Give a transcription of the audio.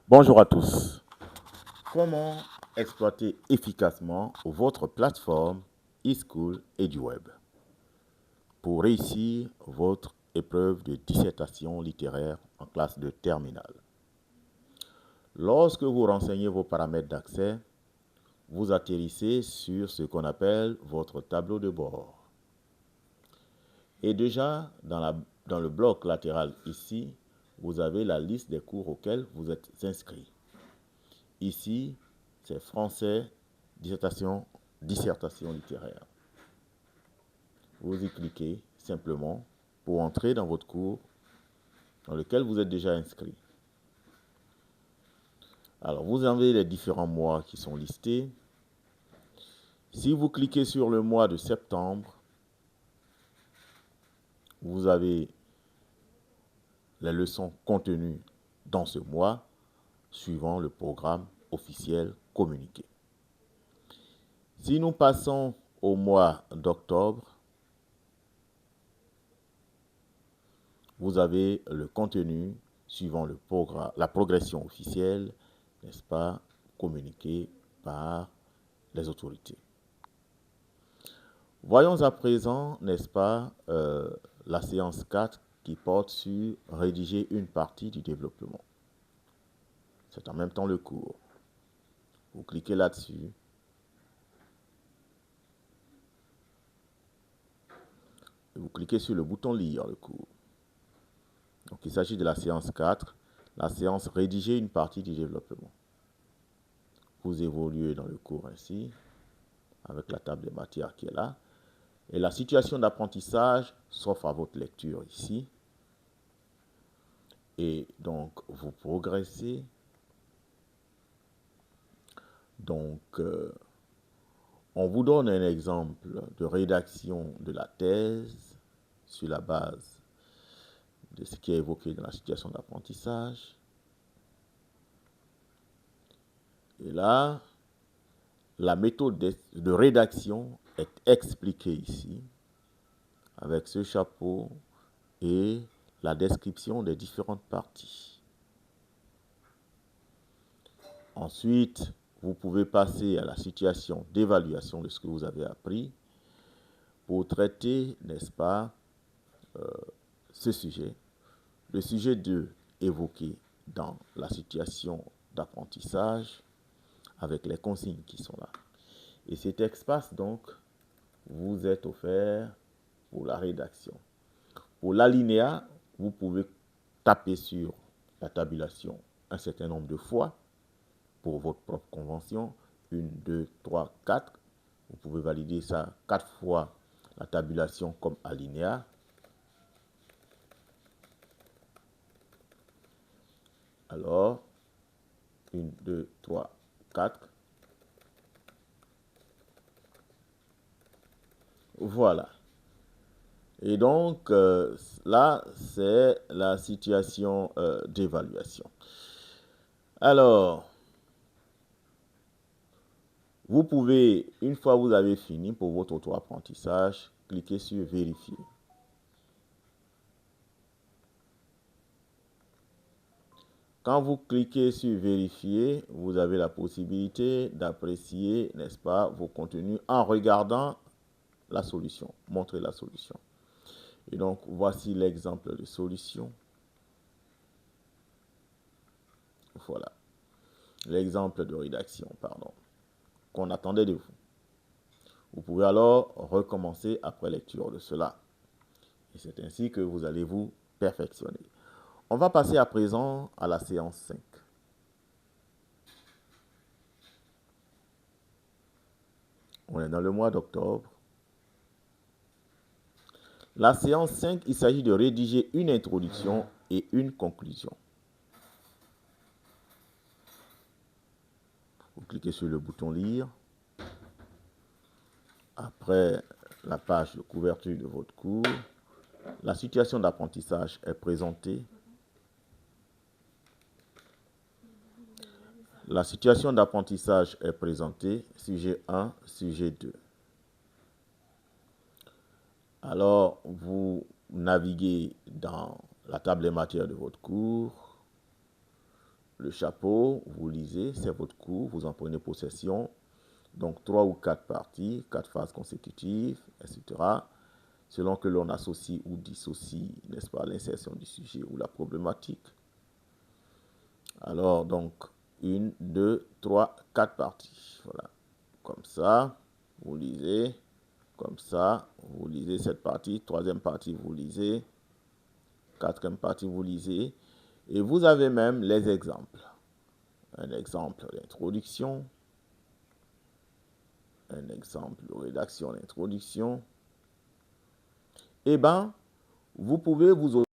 Bonjour à tous. Comment exploiter efficacement votre plateforme eSchool et du web pour réussir votre épreuve de dissertation littéraire en classe de terminale? Lorsque vous renseignez vos paramètres d'accès, vous atterrissez sur ce qu'on appelle votre tableau de bord. Et déjà, dans le bloc latéral ici, vous avez la liste des cours auxquels vous êtes inscrit. Ici, c'est français, dissertation littéraire. Vous y cliquez simplement pour entrer dans votre cours dans lequel vous êtes déjà inscrit. Alors, vous avez les différents mois qui sont listés. Si vous cliquez sur le mois de septembre, vous avez les leçons contenues dans ce mois suivant le programme officiel communiqué. Si nous passons au mois d'octobre, vous avez le contenu suivant la progression officielle, n'est-ce pas, communiquée par les autorités. Voyons à présent, n'est-ce pas, la séance 4 qui porte sur rédiger une partie du développement. C'est en même temps le cours. Vous cliquez là-dessus. Et vous cliquez sur le bouton lire le cours. Donc il s'agit de la séance 4, la séance rédiger une partie du développement. Vous évoluez dans le cours ainsi, avec la table des matières qui est là. Et la situation d'apprentissage s'offre à votre lecture ici. Et donc, vous progressez. Donc, on vous donne un exemple de rédaction de la thèse sur la base de ce qui est évoqué dans la situation d'apprentissage. Et là, la méthode de rédaction est expliquée ici, avec ce chapeau et la description des différentes parties. Ensuite, vous pouvez passer à la situation d'évaluation de ce que vous avez appris pour traiter, n'est-ce pas, ce sujet. Le sujet 2 évoqué dans la situation d'apprentissage avec les consignes qui sont là. Et cet espace, donc, vous est offert pour la rédaction. Pour l'alinéa, vous pouvez taper sur la tabulation un certain nombre de fois pour votre propre convention. 1, 2, 3, 4. Vous pouvez valider ça 4 fois la tabulation comme alinéa. Alors, 1, 2, 3, 4. Voilà. Et donc, là, c'est la situation d'évaluation. Alors, vous pouvez, une fois que vous avez fini pour votre auto-apprentissage, cliquer sur Vérifier. Quand vous cliquez sur Vérifier, vous avez la possibilité d'apprécier, n'est-ce pas, vos contenus en regardant la solution, montrer la solution. Et donc, voici l'exemple de solution. Voilà. L'exemple de rédaction, pardon, qu'on attendait de vous. Vous pouvez alors recommencer après lecture de cela. Et c'est ainsi que vous allez vous perfectionner. On va passer à présent à la séance 5. On est dans le mois d'octobre. La séance 5, il s'agit de rédiger une introduction et une conclusion. Vous cliquez sur le bouton lire. Après la page de couverture de votre cours, la situation d'apprentissage est présentée. La situation d'apprentissage est présentée, sujet 1, sujet 2. Alors, vous naviguez dans la table des matières de votre cours. le chapeau, vous lisez, c'est votre cours, vous en prenez possession. Donc 3 ou 4 parties, 4 phases consécutives, etc. Selon que l'on associe ou dissocie, n'est-ce pas, l'insertion du sujet ou la problématique. Alors donc 1, 2, 3, 4 parties. Voilà. Comme ça, vous lisez. Comme ça, vous lisez cette partie. Troisième partie, vous lisez. Quatrième partie, vous lisez. Et vous avez même les exemples. Un exemple d'introduction. Un exemple de rédaction d'introduction. Eh bien, vous pouvez vous